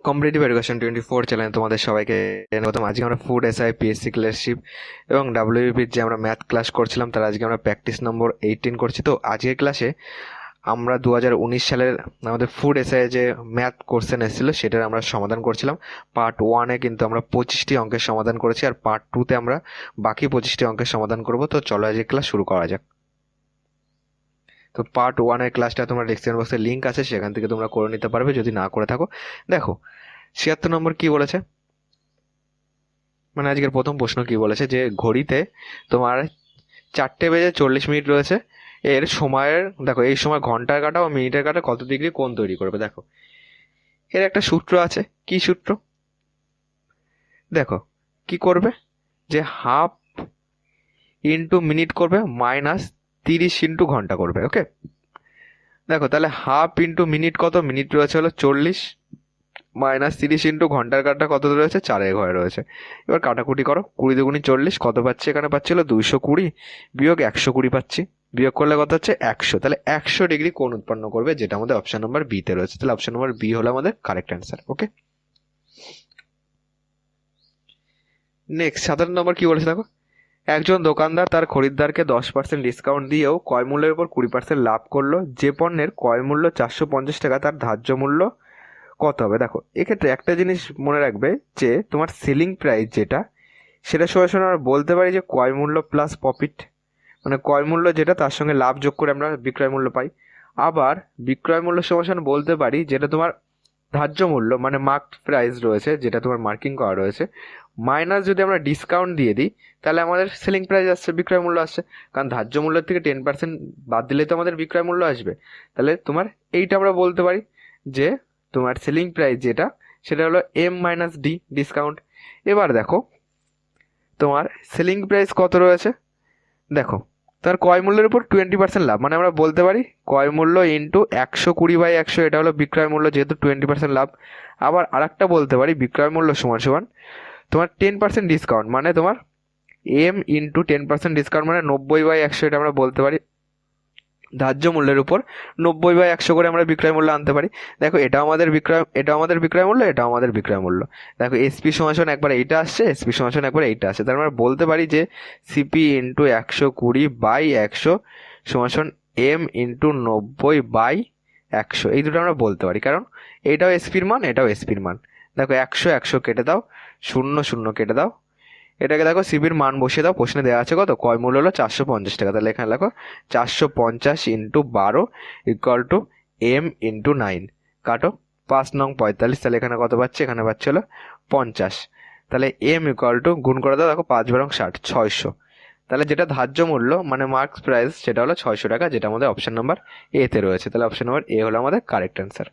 Competitive education 24 চ্যানেলে তোমাদের সবাইকে স্বাগতম। আজকে আমরা ফুড এসআই পিএসসি ক্লার্কশিপ এবং ডাব্লিউবিপির যে আমরা ম্যাথ ক্লাস করছিলাম তার আজকে আমরা প্র্যাকটিস নম্বর 18 করছি। তো আজকের ক্লাসে আমরা 2019 সালের আমাদের ফুড এসআই যে ম্যাথ কোশ্চেন এসেছিলো সেটার আমরা সমাধান করছিলাম। পার্ট 1-এ কিন্তু আমরা 25টি অঙ্কের সমাধান করেছি, আর পার্ট 2-তে আমরা বাকি 25টি অঙ্কের সমাধান করব। তো চলো আজকের ক্লাস শুরু করা যাক। তো পার্ট 1-এর ক্লাসটা তোমরা ডেসক্রিপশন বক্সে লিঙ্ক আছে, সেখান থেকে তোমরা করে নিতে পারবে যদি না করে থাকো। দেখো 76 নম্বর কি বলেছে, মানে আজকের প্রথম প্রশ্ন কি বলেছে যে ঘড়িতে তোমার 4:40 রয়েছে, এর সময়ের দেখো এই সময় ঘন্টার কাঁটা ও মিনিটের কাঁটা কত ডিগ্রি কোণ তৈরি করবে। দেখো এর একটা সূত্র আছে, কি সূত্র দেখো, কি করবে যে হাফ ইন্টু মিনিট করবে মাইনাস 30 ইন্টু ঘন্টা করবে। ওকে, দেখো তাহলে হাফ ইন্টু মিনিট কত, মিনিট রয়েছে হলো 40 মাইনাস 30 ইন্টু ঘন্টার কাটা কত রয়েছে, 4-এর ঘরে রয়েছে। এবার কাটাকুটি করো, 20 দুগুণি 40, কত পাচ্ছি এখানে পাচ্ছিল 220 বিয়োগ 120 পাচ্ছি, বিয়োগ করলে কত হচ্ছে 100। তাহলে 100 ডিগ্রি কোণ উৎপন্ন করবে, যেটা আমাদের অপশন নম্বর বি তে রয়েছে। তাহলে অপশন নম্বর বি হলো আমাদের কারেক্ট অ্যান্সার। ওকে, নেক্সট 17 নম্বর কি বলেছে দেখো, একজন দোকানদার তার খরিদ্দারকে 10% ডিসকাউন্ট দিয়েও ক্রয় মূল্যের উপর 20% লাভ করলো। যে পণ্যের ক্রয় মূল্য 450 টাকা তার ধার্য মূল্য কত হবে। দেখো এক্ষেত্রে একটা জিনিস মনে রাখবে যে তোমার সেলিং প্রাইস যেটা, সেটা সরাসরি আমরা বলতে পারি যে ক্রয় মূল্য প্লাস প্রফিট, মানে ক্রয় মূল্য যেটা তার সঙ্গে লাভ যোগ করে আমরা বিক্রয় মূল্য পাই। আবার বিক্রয় মূল্য সরাসরি বলতে পারি যেটা তোমার ধার্য মূল্য, মানে মার্কড প্রাইস রয়েছে, যেটা তোমার মার্কিং করা রয়েছে, মাইনাস যদি আমরা ডিসকাউন্ট দিয়ে দিই তাহলে আমাদের সেলিং প্রাইস আসছে, বিক্রয় মূল্য আসছে। কারণ ধার্য মূল্যের থেকে 10% বাদ দিলে তো আমাদের বিক্রয় মূল্য আসবে। তাহলে তোমার এইটা আমরা বলতে পারি যে তোমার সেলিং প্রাইস যেটা, সেটা হলো এম মাইনাস ডি ডিসকাউন্ট। এবার দেখো তোমার সেলিং প্রাইস কত রয়েছে, দেখো তার ক্রয় মূল্যের উপর 20% লাভ, মানে আমরা বলতে পারি ক্রয় মূল্য ইন্টু 120/100, এটা হলো বিক্রয় মূল্য, যেহেতু 20% লাভ। আবার আর একটা বলতে পারি বিক্রয় মূল্য সমান সমান তোমার 10% ডিসকাউন্ট, মানে তোমার এম ইন্টু 10% ডিসকাউন্ট, মানে 90/100, এটা আমরা বলতে পারি ধার্য মূল্যের উপর 90/100 করে আমরা বিক্রয় মূল্য আনতে পারি। দেখো এটা আমাদের বিক্রয়, এটা আমাদের বিক্রয় মূল্য, এটা আমাদের বিক্রয় মূল্য। দেখো এসপি সমান একবার এইটা আসছে, এসপি সমান একবার এইটা আসছে, তার মানে বলতে পারি যে সিপি ইন্টু 120/100 সমান এম ইন্টু 90/100, এই দুটো আমরা বলতে পারি, কারণ এটাও এসপির মান, এটাও এসপির মান। দেখো 100 কেটে দাও, 0 কেটে দাও, এটাকে দেখো সিবির মান বসিয়ে দাও, প্রশ্নে দেওয়া আছে কত, ক্রয় মূল্য হলো 450 টাকা। তাহলে এখানে দেখো 450 into 12 equal to M into 9, কাটো 5 নং 45, তাহলে এখানে কত পাচ্ছে, এখানে পাচ্ছে হলো 50। তাহলে এম ইকুয়াল টু গুণ করে দাও, দেখো 5 × 60 600। তাহলে যেটা ধার্য মূল্য মানে মার্কস প্রাইস সেটা হলো 600 টাকা, যেটা আমাদের অপশন নাম্বার এ তে রয়েছে। তাহলে অপশন নাম্বার এ হলো আমাদের কারেক্ট অ্যান্সার।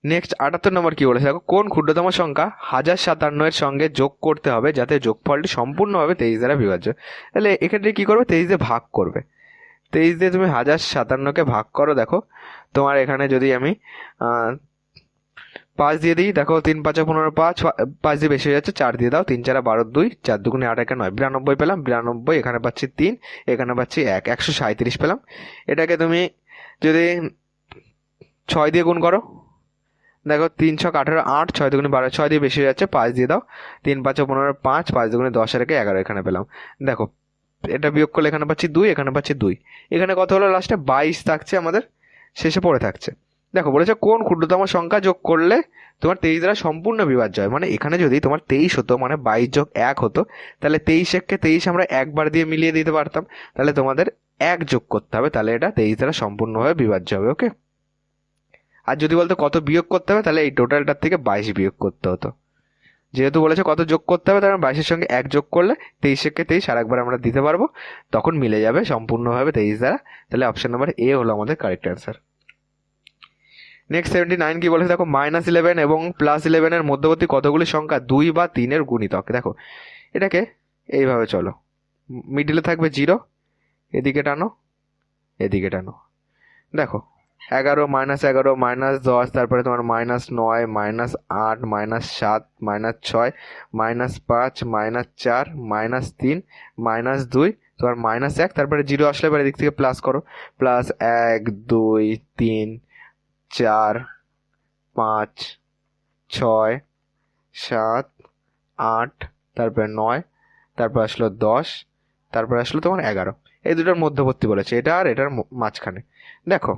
নেক্সট 78 নম্বর কি বলেছে দেখো, কোন ক্ষুদ্রতম সংখ্যা 1057 এর সঙ্গে যোগ করতে হবে যাতে যোগফলটি সম্পূর্ণভাবে 23 দ্বারা বিভাজ্য। তাহলে এক্ষেত্রে কি করবে, 23 দিয়ে ভাগ করবে। 23 দিয়ে তুমি 1057কে ভাগ করো, দেখো তোমার এখানে যদি আমি 5 দিয়ে দিই, দেখো 3 5 15 5, 5 দিয়ে বেশি হয়ে যাচ্ছে, 4 দিয়ে দাও, 3 4 12 2, 4 2 8 1 9, 92 পেলাম। 92, এখানে পাচ্ছি 3, এখানে পাচ্ছি 1, 137 পেলাম। এটাকে তুমি যদি 6 দিয়ে গুণ করো, দেখো 3 6 18 8, 6 2 12, 6 দিয়ে বেশি হয়ে যাচ্ছে, 5 দিয়ে দাও, 3 5 15 5, 5 2 10 আর 11, এখানে পেলাম। দেখো এটা বিয়োগ করলে এখানে পাচ্ছি 2, এখানে পাচ্ছি 2, এখানে কত হলো লাস্টে 22 থাকছে আমাদের, শেষে পড়ে থাকছে। দেখো বলেছে কোন ক্ষুদ্রতম সংখ্যা যোগ করলে তোমার 23 দ্বারা সম্পূর্ণ বিভাজ্য হয়। মানে এখানে যদি তোমার 23 হতো, মানে 22 যোগ 1 হতো, তাহলে 23 23 আমরা একবার দিয়ে মিলিয়ে দিতে পারতাম। তাহলে তোমাদের 1 যোগ করতে হবে, তাহলে এটা 23 দ্বারা সম্পূর্ণভাবে বিভাজ্য হবে। ওকে, আর যদি বলতো কত বিয়োগ করতে হবে, তাহলে এই টোটালটার থেকে 22 বিয়োগ করতে হতো। যেহেতু বলেছে কত যোগ করতে হবে, তাহলে 22-এর সঙ্গে 1 যোগ করলে 23 আর একবার আমরা দিতে পারবো, তখন মিলে যাবে সম্পূর্ণভাবে 23 দ্বারা। তাহলে অপশন নাম্বার এ হলো আমাদের কারেক্ট অ্যান্সার। নেক্সট 79 কি বলেছে দেখো, -11 এবং +11 এর মধ্যবর্তী কতগুলি সংখ্যা 2 বা 3 এর গুণিতক। দেখো এটাকে এইভাবে চলো, মিডিলে থাকবে 0, এদিকে টানো, এদিকে টানো। দেখো 11 -11 -10, তারপরে তোমার -9 -8 -7 -6 -5 -4 -3 -2, তোমার -1, তারপরে 0 আসলে এবার এদিক থেকে প্লাস করো, +1 2 3 4 5, 6, 7, 8, তারপরে 9, তারপর আসলো 10, তারপর আসলো তোমার 11। এই দুটোর মধ্যবর্তী বলেছে, এটা আর এটার মাঝখানে। দেখো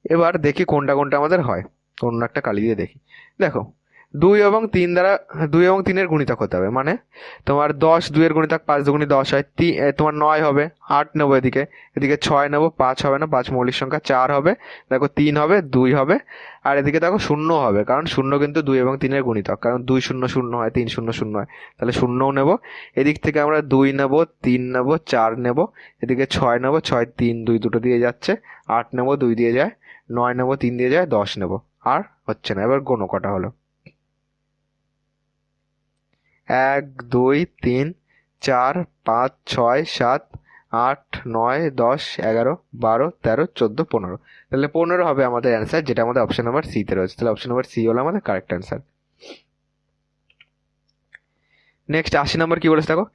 এবার দেখি কোনটা কোনটা আমাদের হয়, অন্য একটা কালি দিয়ে দেখি। দেখো 2 এবং 3-এর গুণিতক হতে হবে, মানে তোমার 10, 2-এর গুণিতক 5 দুগুণি 10 হয়, তোমার 9 হবে, 8 নেবো এদিকে, এদিকে 6 নেবো, 5 হবে না, 5 মৌলিক সংখ্যা, 4 হবে, দেখো 3 হবে, 2 হবে, আর এদিকে দেখো 0 হবে, কারণ 0 কিন্তু 2 এবং 3-এর গুণিতক, কারণ 2 0 0 হয়, 3 0 0 হয়, তাহলে 0ও নেবো। এদিক থেকে আমরা 2 নেবো, 3 নেবো, 4 নেবো, এদিকে 6 নেবো, 6 3 2 দুটো দিয়ে যাচ্ছে, 8 নেবো, 2 দিয়ে যায়, 9 নেবো, 3 দিয়ে যায়, 10 নেবো, আর হচ্ছে না। এবার গোনো কটা হলো, 1 2 3 4 5 6 7 8 9 10 11 12 13 14 15। তাহলে 15 হবে আমাদের অ্যান্সার, যেটা আমাদের অপশন নাম্বার সি তে রয়েছে। তাহলে অপশন নাম্বার সি হলো আমাদের কারেক্ট অ্যান্সার। নেক্সট 80 নম্বর কি বলেছে দেখো,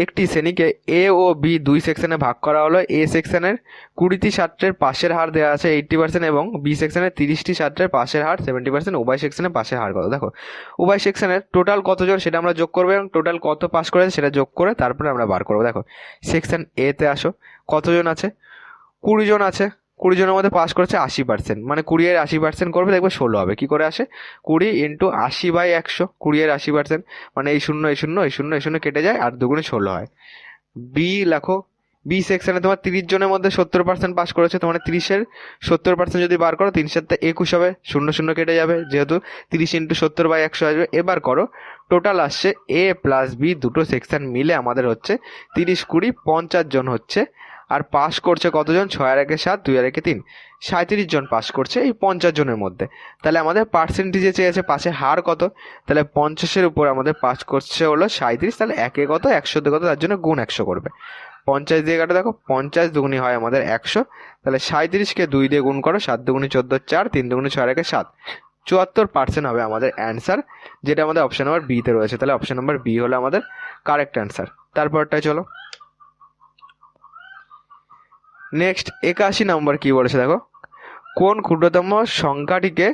একটি শ্রেণীকে এ ও বি দুই সেকশনে ভাগ করা হলো। এ সেকশনের 20টি ছাত্রের পাশের হার দেওয়া আছে 80% এবং বি সেকশনের 30টি ছাত্রের পাশের হার 70%। উভয় সেকশনে পাশের হার কত? দেখো উভয় সেকশনের টোটাল কতজন সেটা আমরা যোগ করবো এবং টোটাল কত পাস করেছে সেটা যোগ করে তারপরে আমরা বার করবো। দেখো সেকশন এ তে আসো, কতজন আছে? 20 জন আছে। 20 জনের মধ্যে পাস করেছে 80%, মানে 20 এর 80% করবে, দেখবে 16 হবে। কি করে আসে? 20 ইন্টু 80/100, 20 এর 80%, মানে এই শূন্য এই শূন্য এই শূন্য এই শূন্য কেটে যায়, আর দুগুণে 16 হয়। বি লেখো, বি সেকশনে তোমার 30 জনের মধ্যে 70% পাস করেছে, তোমার 30-এর 70% যদি বার করো 3 7 21 হবে, শূন্য শূন্য কেটে যাবে, যেহেতু 30 ইন্টু 70/100 আসবে। এবার করো, টোটাল আসছে এ প্লাস বি দুটো সেকশন মিলে আমাদের হচ্ছে 30 20 50 জন হচ্ছে। আর পাস করছে কতজন? 6 আর 1 7, 2 আর 1 3, 37 জন পাস করছে এই 50 জনের মধ্যে। তাহলে আমাদের পার্সেন্টেজে চেয়েছে পাশে হার কত, তাহলে 50-এর উপর আমাদের পাস করছে হলো 37, তাহলে 1-এ কত 100-তে কত, তার জন্য গুণ 100 করবে। 50 দিয়ে কাটো, দেখো 50 দুগুণি হয় আমাদের 100, তাহলে 37-কে 2 দিয়ে গুণ করো, 7 দুগুণি 14 4, 3 দুগুণি 6 আর 1 7, 74% হবে আমাদের অ্যান্সার, যেটা আমাদের অপশন নাম্বার বি তে রয়েছে। তাহলে অপশন নাম্বার বি হলো আমাদের কারেক্ট অ্যান্সার। তারপরটায় চলো, নেক্সট 81 নম্বর কি বলেছে দেখো, কোন ক্ষুদ্রতম সংখ্যাটিকে,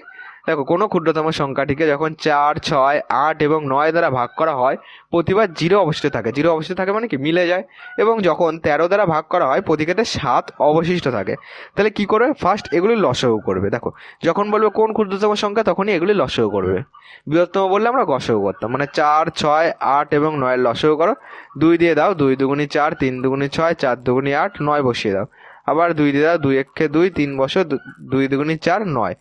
দেখো কোনো ক্ষুদ্রতম সংখ্যাটিকে যখন 4 6 8 এবং 9 দ্বারা ভাগ করা হয় প্রতিবার 0 অবশিষ্ট থাকে। 0 অবশিষ্ট থাকে মানে কি, মিলে যায়। এবং যখন 13 দ্বারা ভাগ করা হয় প্রতি ক্ষেত্রে 7 অবশিষ্ট থাকে। তাহলে কি করবে? ফার্স্ট এগুলি লসাগু করবে। দেখো যখন বলবে কোন ক্ষুদ্রতম সংখ্যা তখনই এগুলি লসাগু করবে। বৃহত্তম বললে আমরা গসাগু করতাম, মানে 4 6 8 এবং 9 লসাগু করো, 2 দিয়ে দাও, 2 দুগুণি 4, 3 দুগুণি 6, 4 দুগুণি 8, 9 বসিয়ে দাও, আবার 2 দিয়ে দাও, 2 1-কে 2, 3 বসো, 2 দুগুণি 4 9,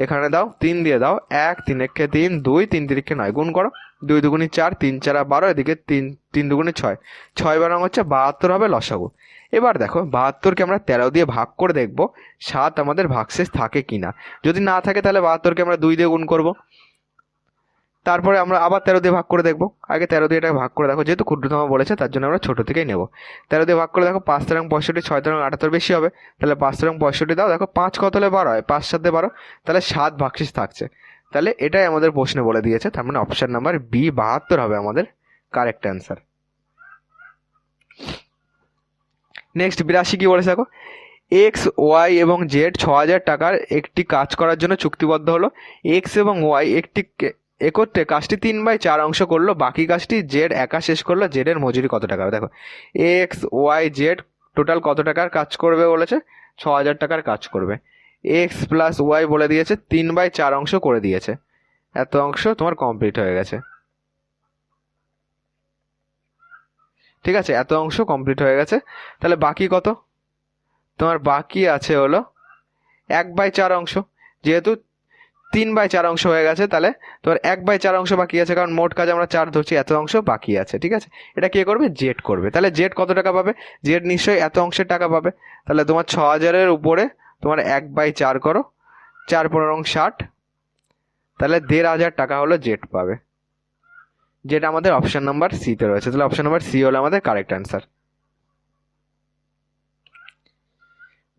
এখানে দাও 3 দিয়ে দাও, 1 3 1-কে 3, 2 3 3-কে 9, গুণ করো, 2 দুগুণি 4, 3 4 12, এদিকে 3 3 দুগুণি 6, 6 12 হচ্ছে 72 হবে লসাগু। এবার দেখো 72-কে আমরা 13 দিয়ে ভাগ করে দেখব 7 আমাদের ভাগশেষ থাকে কিনা। যদি না থাকে তাহলে 72-কে আমরা 2 দিয়ে গুণ করব, তারপরে আমরা আবার 13 দিয়ে ভাগ করে দেখবো। আগে 13 দিয়ে এটাকে ভাগ করে দেখো, যেহেতু ক্ষুদ্রতম বলেছে তার জন্য আমরা ছোট থেকেই নেব। 13 দিয়ে ভাগ করে দেখো, 5 তেরং 65, 6 তেরং 78 বেশি হবে, তাহলে 5 তেরং 65 দাও, দেখো 5 কত হলে 12 হয়, 5 7 12, তাহলে 7 ভাগশেষ থাকছে। তাহলে এটাই আমাদের প্রশ্নে বলে দিয়েছে, তার মানে অপশন নাম্বার বি 72 হবে আমাদের কারেক্ট অ্যান্সার। নেক্সট 82 কি বলেছে দেখো, এক্স ওয়াই এবং জেড 6000 টাকার একটি কাজ করার জন্য চুক্তিবদ্ধ হলো। এক্স এবং ওয়াই একটি একত্রে কাজটি 3/4 অংশ করলো, বাকি কাজটি জেড একা শেষ করলো। জেড এর মজুরি কত টাকা হবে? দেখো এক্স ওয়াই জেড টোটাল কত টাকার কাজ করবে বলেছে? 6000 টাকার কাজ করবে। এক্স প্লাস ওয়াই বলে দিয়েছে 3/4 অংশ করে দিয়েছে, এত অংশ তোমার কমপ্লিট হয়ে গেছে। ঠিক আছে, এত অংশ কমপ্লিট হয়ে গেছে। তাহলে বাকি কত? তোমার বাকি আছে হলো 1/4 অংশ। যেহেতু 3/4 অংশ হয়ে গেছে, তাহলে তোমার 1/4 অংশ বাকি আছে, কারণ মোট কাজ আমরা 4 ধরছি, এত অংশ বাকি আছে। ঠিক আছে, এটা কে করবে? জেড করবে। তাহলে জেড কত টাকা পাবে? জেড নিশ্চয়ই এত অংশের টাকা পাবে। তাহলে তোমার 6000-এর উপরে তোমার 1/4 করো, 4 15 60, তাহলে 1500 টাকা হলো জেড পাবে, যেটা আমাদের অপশন নাম্বার সি তে রয়েছে। তাহলে অপশন নাম্বার সি হলো আমাদের কারেক্ট অ্যান্সার।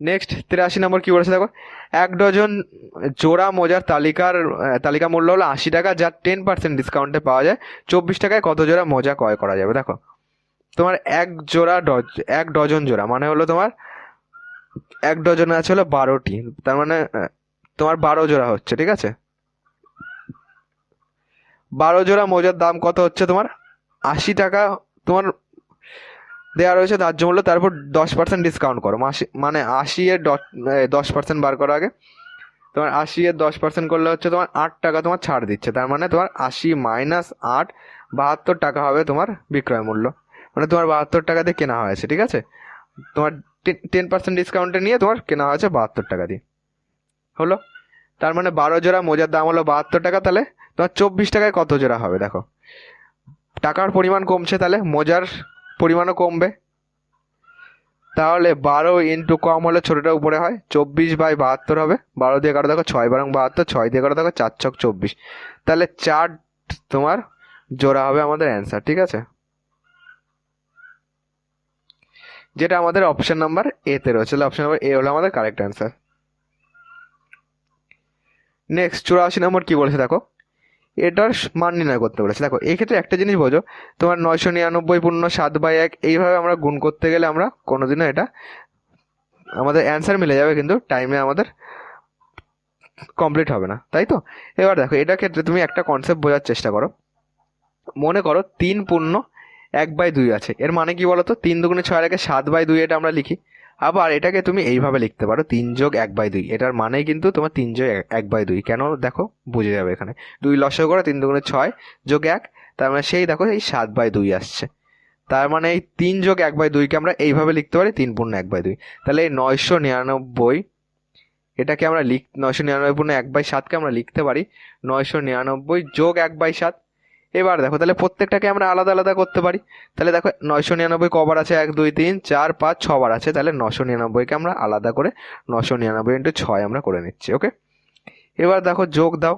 নেক্সট 83 নম্বর কি বলেছে দেখো, 1 ডজন জোড়া মোজার তালিকা মূল্য হলো 80 টাকা, যার 10% ডিসকাউন্টে পাওয়া যায়। 24 টাকায় কত জোড়া মোজা ক্রয় করা যাবে? দেখো তোমার 1 ডজন জোড়া মানে হলো তোমার 1 ডজন আছে হলো 12টি, তার মানে তোমার 12 জোড়া হচ্ছে, ঠিক আছে? 12 জোড়া মোজার দাম কত হচ্ছে তোমার? 80 টাকা তোমার দেওয়া রয়েছে ধার্য মূল্য, তারপর 10% ডিসকাউন্ট করো, মানে 80 এর 10% বার করো আগে। তোমার 80 এর 10% করলে হচ্ছে তোমার 8 টাকা তোমার ছাড় দিচ্ছে, তার মানে তোমার 80 মাইনাস 8, 72 টাকা হবে তোমার বিক্রয় মূল্য। মানে তোমার 72 টাকা দিয়ে কেনা হয়েছে, ঠিক আছে? তোমার 10% ডিসকাউন্টে নিয়ে তোমার কেনা হয়েছে 72 টাকা দিয়ে, হলো? তার মানে 12 জোড়া মোজার দাম হলো 72 টাকা, তাহলে তোমার 24 টাকায় কত জোড়া হবে দেখো। টাকার পরিমাণ কমছে, তাহলে মোজার পরিমাণও কমবে। তাহলে 12 × কম হলে ছোটোটা উপরে হয়, 24/72 হবে। 12 দিয়ে কাটো দেখো, 6 × 72, 6 দিয়ে কাটো দেখো 4×6 = 24, তাহলে 4 তোমার জোড়া হবে আমাদের অ্যান্সার, ঠিক আছে? যেটা আমাদের অপশন নাম্বার এতে রয়েছে, তাহলে অপশন নাম্বার এ হলো আমাদের কারেক্ট অ্যান্সার। নেক্সট 84 নম্বর কি বলেছে দেখো, এটার মান নির্ণয় করতে বলেছে। দেখো এক্ষেত্রে একটা জিনিস বোঝো, তোমার 999 পূর্ণ 7/1 এইভাবে আমরা গুণ করতে গেলে আমরা কোনোদিনও এটা আমাদের অ্যান্সার মিলে যাবে, কিন্তু টাইমে আমাদের কমপ্লিট হবে না, তাই তো? এবার দেখো এটার ক্ষেত্রে তুমি একটা কনসেপ্ট বোঝার চেষ্টা করো। মনে করো 3 পূর্ণ 1/2 আছে, এর মানে কি বলো তো? 3 দুগুণে 6 এর আগে 7/2 এটা আমরা লিখি। আবার এটাকে তুমি এইভাবে লিখতে পারো, 3 যোগ 1/2, এটার মানেই কিন্তু তোমার 3 যোগ 1/2। কেন দেখো, বুঝে যাবে এখানে। 2 লসাগু করে 3 দুগুণে 6 যোগ 1, তার মানে সেই দেখো এই 7/2 আসছে। তার মানে এই 3 যোগ 1/2কে আমরা এইভাবে লিখতে পারি 3 পূর্ণ 1/2। তাহলে এই 999 এটাকে আমরা 999 পূর্ণ 1/7কে আমরা লিখতে পারি 999 যোগ 1/7। এবার দেখো তাহলে প্রত্যেকটাকে আমরা আলাদা আলাদা করতে পারি। তাহলে দেখো 999 কবার আছে? 1 2 3 4 5 6 বার আছে, তাহলে 999কে আমরা আলাদা করে 999 × 6 আমরা করে নিচ্ছি, ওকে? এবার দেখো যোগ দাও।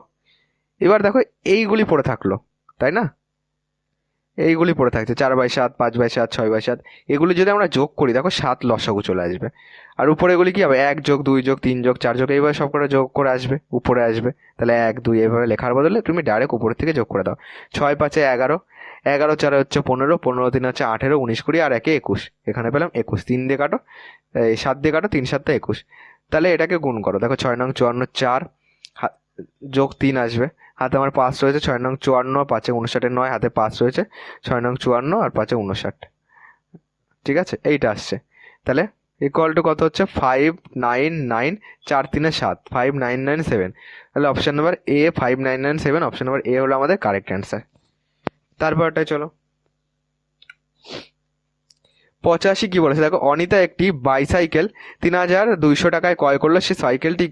এবার দেখো এইগুলি পড়ে থাকলো, তাই না? এইগুলি পড়ে থাকছে 4/7, 5/7, 6/7, এগুলি যদি আমরা যোগ করি দেখো 7 লসাগু চলে আসবে। আর উপরে এগুলি কি হবে? 1 যোগ 2 যোগ 3 যোগ 4 যোগ এইভাবে সব করে যোগ করে আসবে, উপরে আসবে। তাহলে 1 2 এইভাবে লেখার বদলে তুমি ডাইরেক্ট উপরের থেকে যোগ করে দাও। 6 5 11, 11 4 হচ্ছে 15, 15 3 হচ্ছে 18, 19 20 আর 1 21, এখানে পেলাম 21। 3 দিয়ে কাটো, এই 7 দিয়ে কাটো, 3 7 21। তাহলে এটাকে গুণ করো, দেখো 6 নং 54, 4 যোগ 3 আসবে। হাতে আমার 5 রয়েছে, 6 নং 54, 5 59 9, হাতে 5 রয়েছে, 6 নং 54 আর 5 59, ঠিক আছে? এইটা আসছে। তাহলে ইকুয়াল টু কত হচ্ছে? 599, 4 3 7, 5997। তাহলে option number A 5997, option number A হলো আমাদের কারেক্ট অ্যান্সার। তারপরটাই চলো। 85 কি বলেছে দেখো, অনিতা একটি বাইসাইকেল 3200 টাকায় ক্রয় করলো, সে সাইকেলটি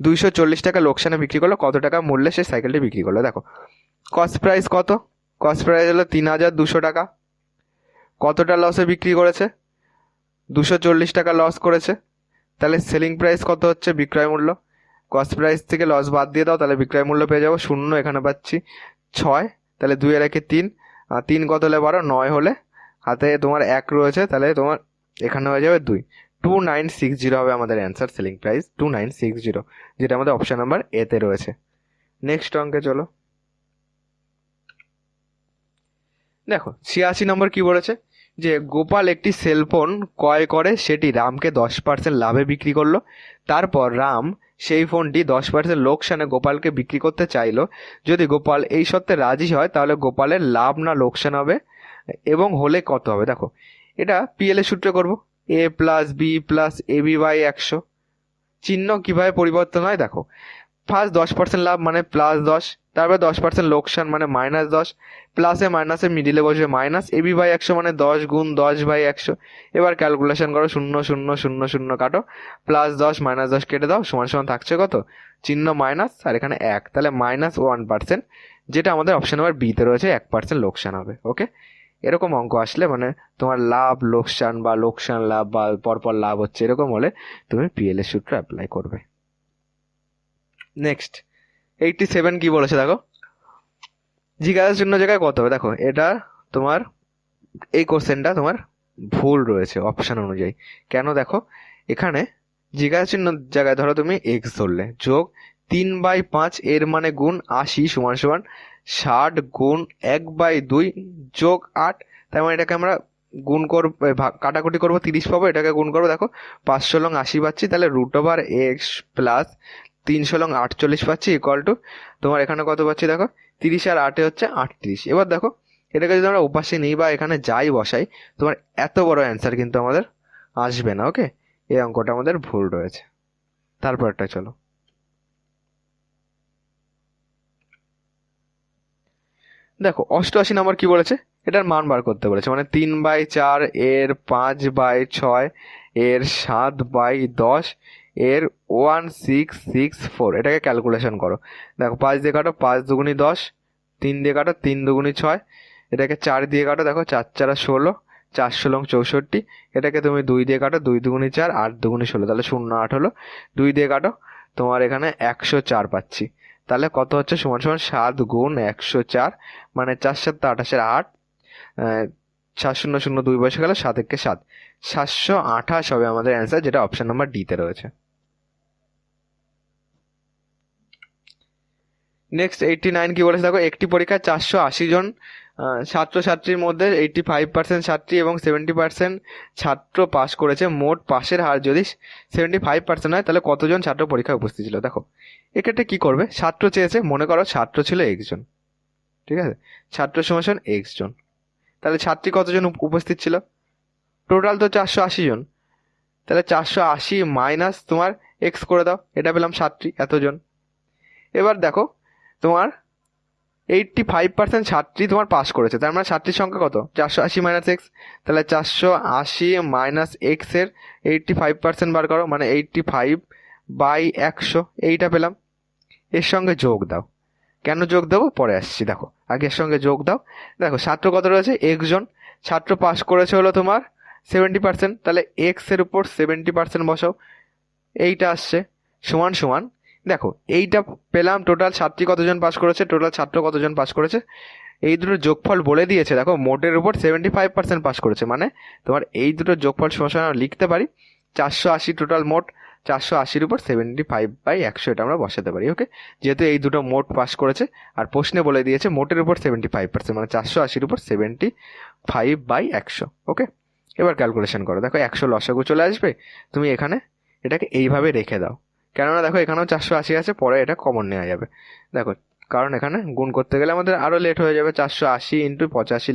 240 টাকা লোকসানে বিক্রি করলো, কত টাকা মূল্যে সে সাইকেলটি বিক্রি করলো? দেখো কস্ট প্রাইস কত? কস্ট প্রাইস হলো 3200 টাকা। কতটা লসে বিক্রি করেছে? 240 টাকা লস করেছে। তাহলে সেলিং প্রাইস কত হচ্ছে? বিক্রয় মূল্য। কস্ট প্রাইস থেকে লস বাদ দিয়ে দাও, তাহলে বিক্রয় মূল্য পেয়ে যাবো 0, এখানে পাচ্ছি 6, তাহলে 2 এর একে 3, আর 3 কত হলে 12, 9 হলে হাতে তোমার 1 রয়েছে, তাহলে তোমার এখানে হয়ে যাবে 2। 2960 হবে আমাদের অ্যান্সার, সেলিং প্রাইস 2960, যেটা আমাদের অপশন নাম্বার এতে রয়েছে। নেক্সট অঙ্কে চলো। দেখো 86 নম্বর কি বলেছে, যে গোপাল একটি সেলফোন ক্রয় করে সেটি রামকে 10% লাভে বিক্রি করলো। তারপর রাম সেই ফোনটি 10% লোকসানে গোপালকে বিক্রি করতে চাইলো। যদি গোপাল এই শর্তে রাজি হয় তাহলে গোপালের লাভ না লোকসান হবে, এবং হলে কত হবে? দেখো এটা পিএল এর সূত্রে করবো, a plus B plus AB/100। চিহ্ন কিভাবে পরিবর্তন হয় দেখো, ফার্স্ট 10% লাভ মানে +10, তারপরে 10% লোকসান মানে -10, প্লাসে মাইনাসে মিডিলে বসবে মাইনাস, AB/100 মানে 10 গুণ 10/100। এবার ক্যালকুলেশন করো, 0 0 0 0 কাটো, +10 -10 কেটে দাও, সমান সমান থাকছে কত? চিহ্ন মাইনাস আর এখানে 1, তাহলে -1%, যেটা আমাদের অপশন নাম্বার বিতে রয়েছে, 1% লোকসান হবে, ওকে? এরকম অঙ্ক আসলে মানে তোমার লাভ লোকসান বা লোকসান লাভ বা পরপর লাভ হচ্ছে এরকম হলে তুমি পিএল এর সূত্র অ্যাপ্লাই করবে। নেক্সট 87 কি বলেছে দেখো, জিজ্ঞাসা চিহ্ন জায়গায় কত হবে? দেখো এটা তোমার এই কোশ্চেনটা তোমার ভুল রয়েছে অপশন অনুযায়ী। কেন? দেখো এখানে জিজ্ঞাসা চিহ্ন জায়গায় ধরো তুমি এক্স ধরলে, যোগ 3/5 এর মানে গুণ 80 সমান সমান 60 গুণ 1/2 যোগ 8। তার মানে এটাকে আমরা গুণ করবো, কাটাকুটি করবো, 30 পাবো, এটাকে গুণ করবো, দেখো 5 লং 80 পাচ্ছি, তাহলে √(x + 3 × 48 পাচ্ছি ইকুয়াল টু তোমার এখানে কত পাচ্ছি দেখো 30 আর 8 হচ্ছে 38। এবার দেখো এটাকে যদি আমরা ওপাশে নিই বা এখানে যাই বসাই তোমার এত বড় অ্যান্সার কিন্তু আমাদের আসবে না। ওকে, এই অঙ্কটা আমাদের ভুল রয়েছে। তারপরটা চলো, দেখো 88 নম্বর কি বলেছে, এটার মান বার করতে বলেছে, মানে 3/4 এর 5/6 এর 7/10 এর 1664, এটাকে ক্যালকুলেশন করো। দেখো 5 দিয়ে কাটো, 5 দুগুনি 10, 3 দিয়ে কাটো, 3 দুগুনি 6, এটাকে 4 দিয়ে কাটো, দেখো 4 4 16, 4 16 64, এটাকে তুমি 2 দিয়ে কাটো, 2 দুগুনি 4, 8 দুগুনি 16, তাহলে 0 8 হলো। 2 দিয়ে কাটো, তোমার এখানে 104 পাচ্ছি। তাহলে কত হচ্ছে, সমান সমান 7 গুণ 104, মানে 4 7 28 8, 7 0 0 2 বসে গেল, 7 1 7, 728 হবে আমাদের অ্যান্সার, যেটা অপশন নাম্বার ডি তে রয়েছে। নেক্সট 89 কি বলেছে দেখো, একটি পরীক্ষায় 480 জন ছাত্রছাত্রীর মধ্যে 85% ছাত্রী এবং 70% ছাত্র পাস করেছে। মোট পাশের হার যদি 75% হয় তাহলে কতজন ছাত্র পরীক্ষায় উপস্থিত ছিল। দেখো এক্ষেত্রে কি করবে, ছাত্র চেয়েছে, মনে করো ছাত্র ছিল x জন, ঠিক আছে, ছাত্র সমান x জন, তাহলে ছাত্রী কতজন উপস্থিত ছিল, টোটাল তো 480 জন, তাহলে 480 মাইনাস তোমার এক্স করে দাও, এটা পেলাম ছাত্রী এতজন। এবার দেখো তোমার 85% ছাত্রী তোমার পাস করেছে, তার মানে ছাত্রীর সংখ্যা কত, 480 মাইনাস এক্স, তাহলে 480 মাইনাস এক্স এর 85% বার করো, মানে 85/100, এইটা পেলাম। এর সঙ্গে যোগ দাও, কেন যোগ দেবো পরে আসছি, দেখো আগে এর সঙ্গে যোগ দাও। দেখো ছাত্র কত রয়েছে, একজন, ছাত্র পাস করেছে হলো তোমার 70%, তাহলে এক্স এর উপর 70% বসাও, এইটা আসছে সমান সমান। দেখো এইটা পেলাম, টোটাল ছাত্রী কতজন পাস করেছে, টোটাল ছাত্র কতজন পাস করেছে, এই দুটোর যোগফল বলে দিয়েছে। দেখো মোটের উপর 75% পাস করেছে, মানে তোমার এই দুটোর যোগফল সমান আমরা লিখতে পারি 480, টোটাল মোট 480-র উপর 75/100, এটা আমরা বসাতে পারি। ওকে, যেহেতু এই দুটো মোট পাস করেছে আর প্রশ্নে বলে দিয়েছে মোটের উপর 75%, মানে 480-র উপর 75/100। ওকে, এবার ক্যালকুলেশন করো। দেখো 100 লসাগু চলে আসবে, তুমি এখানে এটাকে এইভাবে রেখে দাও, কেননা দেখো এখানেও 480 আছে, পরে এটা কমন নেওয়া যাবে। দেখো কারণ এখানে গুণ করতে গেলে আমাদের আরও লেট হয়ে যাবে, 480 × 85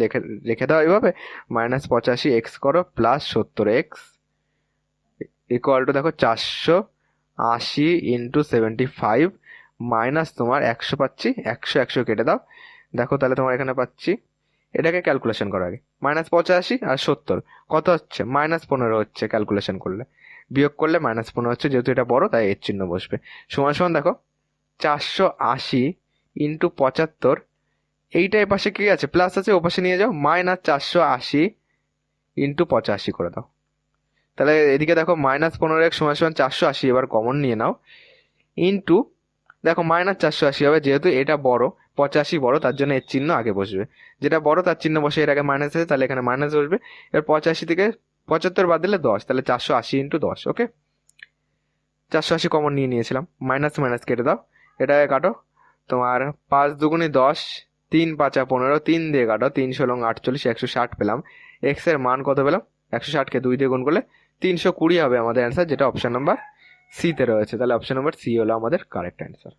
রেখে দাও এইভাবে, মাইনাস 85 এক্স করো প্লাস 70x ইকুয়াল টু দেখো 480 × 75 মাইনাস তোমার 100 পাচ্ছি, 100 100 কেটে দাও, দেখো তাহলে তোমার এখানে পাচ্ছি, এটাকে ক্যালকুলেশন করো আগে, মাইনাস 85 আর 70 কত হচ্ছে, -15 হচ্ছে, ক্যালকুলেশন করলে বিয়োগ করলে -15 হচ্ছে, যেহেতু এটা বড় তাই এর চিহ্ন বসবে, সমান সমান দেখো 480 × 75, এইটা এ পাশে কি আছে, প্লাস আছে, ও পাশে নিয়ে যাও, -480 × 85 করে দাও, তাহলে এদিকে দেখো -15x সমান সমান 480, এবার কমন নিয়ে নাও, ইন্টু দেখো -480 হবে, যেহেতু এটা বড় 85 বড়, তার জন্য এর চিহ্ন আগে বসবে, যেটা বড় তার চিহ্ন বসে, এর আগে মাইনাস আছে তাহলে এখানে মাইনাস বসবে। এবার 85 থেকে 75 বাদ দিলে 10, তাহলে 480 × 10। ওকে, 480 কমন নিয়ে নিয়েছিলাম, মাইনাস মাইনাস কেটে দাও, এটাকে কাটো, তোমার 5 দুগুনি 10, 3 5 15, 3 দিয়ে কাটো, 3 16 48, 160 পেলাম। এক্স এর মান কত পেলাম, 160কে 2 দিয়ে গুণ করলে 320 হবে আমাদের অ্যান্সার, যেটা অপশন নাম্বার সি তে রয়েছে, তাহলে অপশন নাম্বার সি হলো আমাদের কারেক্ট অ্যান্সার।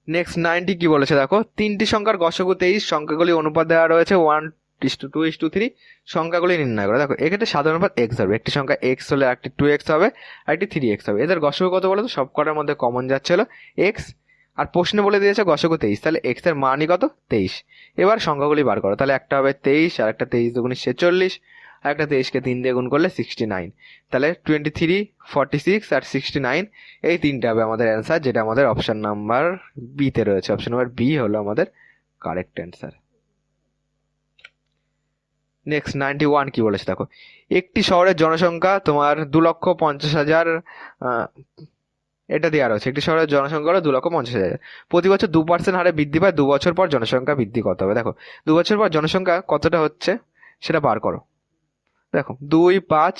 নেক্সট 90 কি বলেছে দেখো, তিনটি সংখ্যার গসগু 23, সংখ্যাগুলি অনুপাত দেওয়া রয়েছে 1:2:3, সংখ্যাগুলি নির্ণয় করে। দেখো এক্ষেত্রে সাধারণ অনুপাত x হবে, একটি সংখ্যা x হলে একটি 2x হবে, আর একটি 3x হবে, এদের গসগু কত বলো তো, সব কটার মধ্যে কমন যাচ্ছে হলো x, আর প্রশ্নে বলে দিয়েছে গসগু 23, তাহলে x এর মানই কত 23। এবার সংখ্যাগুলি বার করো, তাহলে একটা হবে 23, আর একটা 23 দুগুণে 46, আর একটা 23কে 3 দিয়ে গুণ করলে 69, তাহলে 23, 46 আর 69, এই তিনটে হবে আমাদের অ্যান্সার, যেটা আমাদের অপশন নাম্বার বি তে রয়েছে, অপশন নাম্বার বি হলো আমাদের কারেক্ট অ্যান্সার। নেক্সট 91 কি বলেছে দেখো, একটি শহরের জনসংখ্যা তোমার 2,50,000, এটা দেওয়া রয়েছে, একটি শহরের জনসংখ্যা হলো 2,50,000, প্রতি বছর 2% হারে বৃদ্ধি পায়, 2 বছর পর জনসংখ্যা বৃদ্ধি কত হবে। দেখো 2 বছর পর জনসংখ্যা কতটা হচ্ছে সেটা বার করো, দেখো 2 5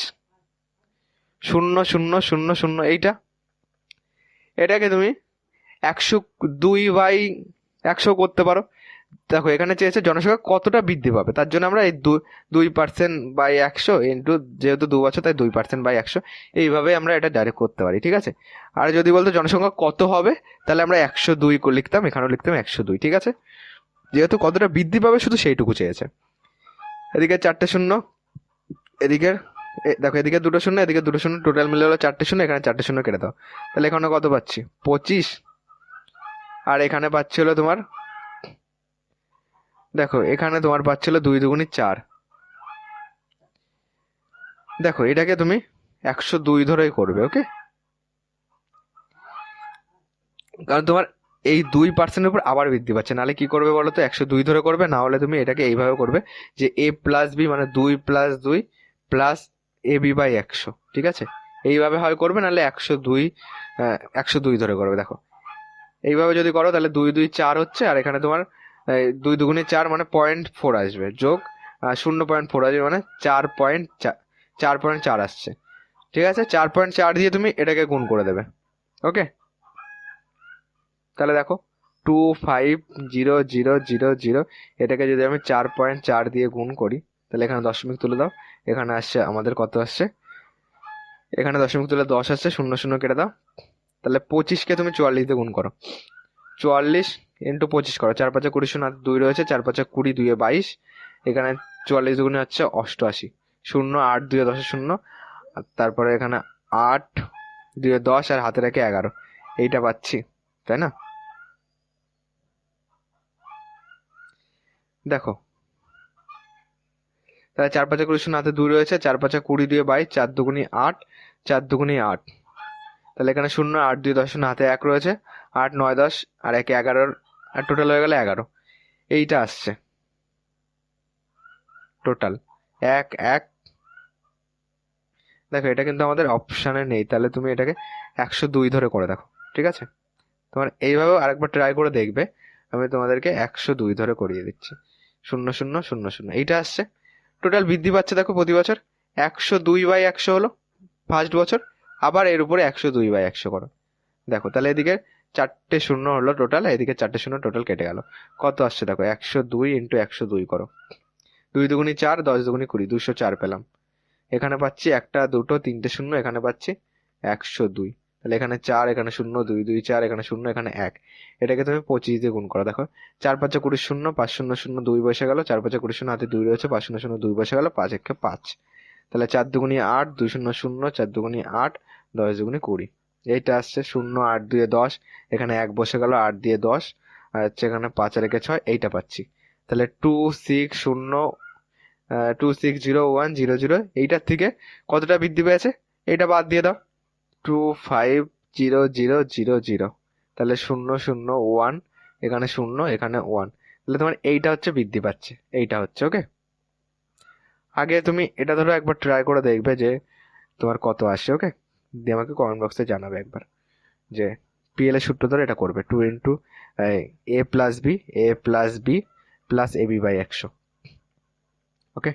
0 0 0 0, এটাকে তুমি 102/100 করতে পারো, দেখো এখানে চেয়েছে জনসংখ্যা কতটা বৃদ্ধি পাবে, তার জন্য আমরা এই 2%/100 ইন্টু, যেহেতু 2 বছর তাই 2%/100, এইভাবে আমরা এটা ডাইরেক্ট করতে পারি, ঠিক আছে। আর যদি বলতো জনসংখ্যা কত হবে, তাহলে আমরা 102 লিখতাম, এখানেও লিখতাম 102, ঠিক আছে। যেহেতু কতটা বৃদ্ধি পাবে শুধু সেইটুকু চেয়েছে। এদিকে 4টে শূন্য, এদিকে দেখো এদিকে 2টো শূন্য, এদিকে 2টো শূন্য, টোটাল মিলে হলো 4টে শূন্য, এখানে 4টে শূন্য কেটে দাও। তাহলে এখানে কত পাচ্ছি? 25। আর এখানে পাচ্ছি হলো তোমার, দেখো এখানে তোমার পাচ্ছিল 2 দুগুণী 4। দেখো এটাকে তুমি 102 ধরেই করবে, ওকে। কারণ তোমার এই 2%-এর উপর আবার বৃদ্ধি পাচ্ছে, নাহলে কি করবে বলো তো? 102 ধরে করবে, না হলে তুমি এটাকে এইভাবে করবে যে a+b মানে 2+2 প্লাস ab/100, ঠিক আছে। এইভাবে হয় করবে, নাহলে 102 ধরে করবে। দেখো এইভাবে যদি করো তাহলে 2 2 4 হচ্ছে, আর এখানে তোমার 2 দুগুণে 4 মানে 0.4 আসবে, যোগ 0.4 আসবে, মানে 4.4 আসছে, ঠিক আছে। 4.4 দিয়ে তুমি এটাকে গুণ করে দেবে, ওকে। তাহলে দেখো 2500000, এটাকে যদি আমি 4.4 দিয়ে গুণ করি, তাহলে এখানে দশমিক তুলে দাও। এখানে আসছে আমাদের কত আসছে? এখানে দশমিক তুলে 10 আসছে, 0 0 কেটে দাও। তাহলে 25কে তুমি 44 দিয়ে গুণ করো, 44 ইন্টু 25 করো, 4 5 20 0 2 রয়েছে, 4 5 20 2 22, এখানে 44 দুগুণে হচ্ছে 88, 0 8 2 10 0, আর তারপরে এখানে 8 2 10, আর হাতে রেখে 11, এইটা পাচ্ছি, তাই না? দেখো তাহলে 4 5 20 0 হাতে 2 রয়েছে, 4 5 20 2 22, 4 দুগুণী 8, 4 দুগুণী 8, তাহলে এখানে 0 8 2 10 0 হাতে 1 রয়েছে, 8 9 10 আর 1 11, আর টোটাল হয়ে গেল 11, এইটা আসছে টোটাল 1 1। দেখো এটা কিন্তু আমাদের অপশানে নেই, তাহলে তুমি এটাকে 102 ধরে করে দেখো, ঠিক আছে। তোমার এইভাবেও আরেকবার ট্রাই করে দেখবে, আমি তোমাদেরকে 102 ধরে করিয়ে দিচ্ছি। 0 0 0 0, এইটা আসছে। টোটাল বৃদ্ধি পাচ্ছে দেখো প্রতি বছর, 102/100 হলো ফার্স্ট বছর, আবার এর উপরে 102/100 করো। দেখো তাহলে এদিকে 4টে শূন্য হলো টোটাল, এদিকে 4টে শূন্য টোটাল কেটে গেল, কত আসছে দেখো 102 ইন্টু 102 করো, 2 দুগুণী 4, 10 দুগুণী 20, 204 পেলাম। এখানে পাচ্ছি 1 2 3টে শূন্য, এখানে পাচ্ছি 102, তাহলে এখানে 4, এখানে 0 2 2 4, এখানে 0 এখানে 1, এটাকে তুমি 25 দিয়ে গুণ করো। দেখো 4 5 20 0, 5 0 0 2 বসে গেল, 4 5 20 0 হাতে 2 রয়েছে, 5 0 0 2 বসে গেল, 5 1 5, তাহলে 4 দুগুণী 8, 2 0 0, 4 দুগুণী 8, 10 দুগুণী 20, এইটা আসছে। 0 8 2 10, এখানে 1 বসে গেল, 8 দিয়ে 10, আর হচ্ছে এখানে 5 আর 1 6, এইটা পাচ্ছি। তাহলে 2601000, এইটার থেকে কতটা বৃদ্ধি পেয়েছে এইটা বাদ দিয়ে দাও, 2500000, তাহলে 0 0 1, এখানে 0 এখানে 1, তাহলে তোমার এইটা হচ্ছে বৃদ্ধি পাচ্ছে, এইটা হচ্ছে, ওকে। আগে তুমি এটা ধরো একবার ট্রাই করে দেখবে যে তোমার কত আসে, ওকে। দিয়ে আমাকে কমেন্ট বক্সে জানাবে একবার যে পিএল এর সূত্র ধরে এটা করবে, 2 ইন্টু a+b প্লাস ab/100, ওকে।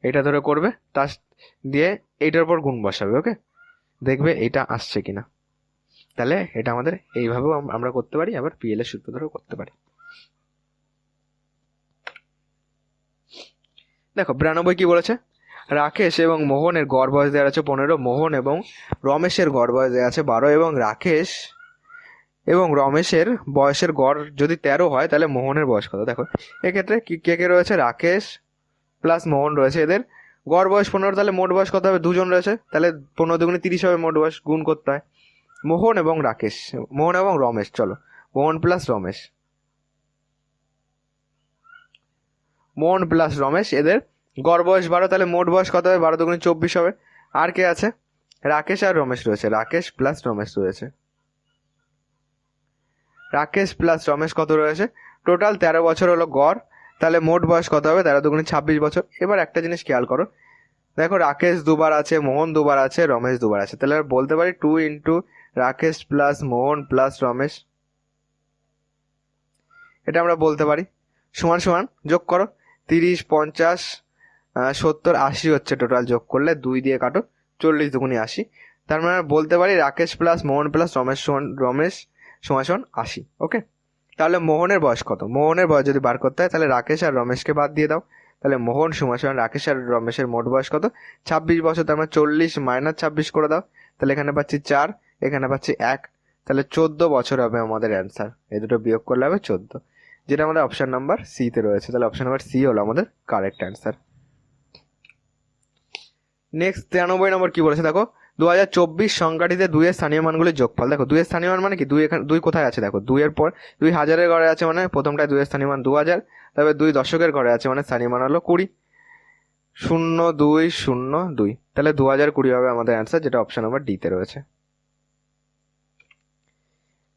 এটা ধরে করবে, তার দিয়ে এইটার উপর গুণ বসাবে, ওকে। দেখবে এটা আসছে কিনা। তাহলে এটা আমাদের এইভাবেও আমরা করতে পারি, আবার পিএল এর সূত্র ধরেও করতে পারি। দেখো 92 কি বলেছে? রাকেশ এবং মোহনের গড় বয়স দেওয়া আছে 15, মোহন এবং রমেশের গড় বয়স দেওয়া আছে 12, এবং রাকেশ এবং রমেশের বয়সের গড় যদি 13 হয়, তাহলে মোহনের বয়স কত? দেখো এক্ষেত্রে কে কে রয়েছে? রাকেশ প্লাস মোহন রয়েছে, এদের গড় বয়স 15, তাহলে মোট বয়স কত হবে? 2 জন রয়েছে, তাহলে 15 দুগুণে 30 হবে মোট বয়স, গুণ করতে হয়। মোহন এবং রাকেশ, মোহন এবং রমেশ, চলো মোহন প্লাস রমেশ, মোহন প্লাস রমেশ, এদের গড় বয়স 12, তাহলে মোট বয়স কত হবে? 12 দুগুণে 24 হবে। আর কে আছে? রাকেশ আর রমেশ রয়েছে, রাকেশ প্লাস রমেশ রয়েছে, রাকেশ প্লাস রমেশ কত রয়েছে? টোটাল 13 বছর হলো গড়, তাহলে মোট বয়স কত হবে? 13 দুগুণে 26 বছর। এবার একটা জিনিস খেয়াল করো, দেখো রাকেশ দুবার আছে, মোহন দুবার আছে, রমেশ দুবার আছে, তাহলে বলতে পারি 2 ইন্টু রাকেশ প্লাস মোহন প্লাস রমেশ, এটা আমরা বলতে পারি। সমান সমান যোগ করো, 30 50 70 80 হচ্ছে টোটাল, যোগ করলে 2 দিয়ে কাটো, 40 দুগুণে 80, তার মানে বলতে পারি রাকেশ প্লাস মোহন প্লাস রমেশ সমান 80, ওকে। তাহলে মোহনের বয়স কত? মোহনের বয়স যদি বার করতে হয় তাহলে রাকেশ আর রমেশকে বাদ দিয়ে দাও। তাহলে মোহন সমান সমান রাকেশ আর রমেশের মোট বয়স কত? 26 বছর। তার মানে 40 মাইনাস 26 করে দাও। তাহলে এখানে পাচ্ছি 4, এখানে পাচ্ছি 1। তাহলে 14 বছর হবে আমাদের অ্যান্সার। এই দুটো বিয়োগ করলে হবে 14, যেটা আমাদের অপশন নাম্বার সিতে রয়েছে। তাহলে অপশন নাম্বার সি হলো আমাদের কারেক্ট অ্যান্সার। নেক্সট 93 নম্বর কি বলেছে দেখো, 2024 সংখ্যাটিতে 2 এর স্থানীয় মানগুলির যোগফল। দেখো 2 এর স্থানীয় মান মানে কি, 2 এখানে 2 কোথায় আছে দেখো, 2 এর পর 2 হাজারের ঘরে আছে মানে প্রথমটায় 2 এর স্থানীয় মান 2000, তবে 2 দশকের ঘরে আছে মানে স্থানীয় মান হলো 20, 0202। তাহলে 2020 হবে আমাদের অ্যান্সার, যেটা অপশন নাম্বার ডিতে রয়েছে।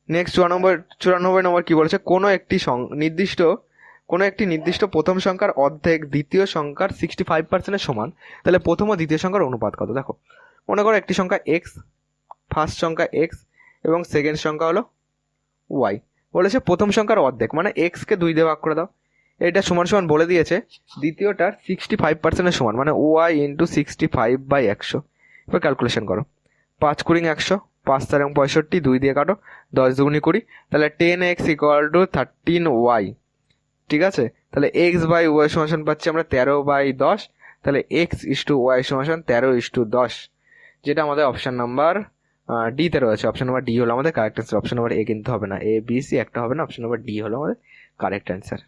নেক্সট 94 নম্বর কি বলেছে, কোনো একটি নির্দিষ্ট প্রথম সংখ্যার অর্ধেক দ্বিতীয় সংখ্যার 65%-এর সমান। তাহলে প্রথম ও দ্বিতীয় সংখ্যার অনুপাত কত? দেখো মনে করো একটি সংখ্যা এক্স, ফার্স্ট সংখ্যা এক্স এবং সেকেন্ড সংখ্যা হলো ওয়াই। বলেছে প্রথম সংখ্যার অর্ধেক মানে এক্সকে 2 দিয়ে ভাগ করে দাও। এটা সমান সমান বলে দিয়েছে দ্বিতীয়টার 65%-এর সমান মানে ওয়াই ইন্টু 65/100। এবার ক্যালকুলেশন করো, 5 কুড়ি 100, 5 4 65, 2 দিয়ে কাটো, 10 দুগুনি 20। তাহলে 10x = 13y। ঠিক আছে, তাহলে এক্স বাই ওয়াই সমান পাচ্ছি আমরা 13/10। তাহলে এক্স ইস্টু ওয়াই সমান 13:10, যেটা আমাদের অপশন নাম্বার ডিতে রয়েছে। অপশন নাম্বার ডি হলো আমাদের correct answer. Option number A কিন্তু হবে না, এ বি সি একটা হবে না, অপশন নাম্বার ডি হলো আমাদের কারেক্ট অ্যান্সার।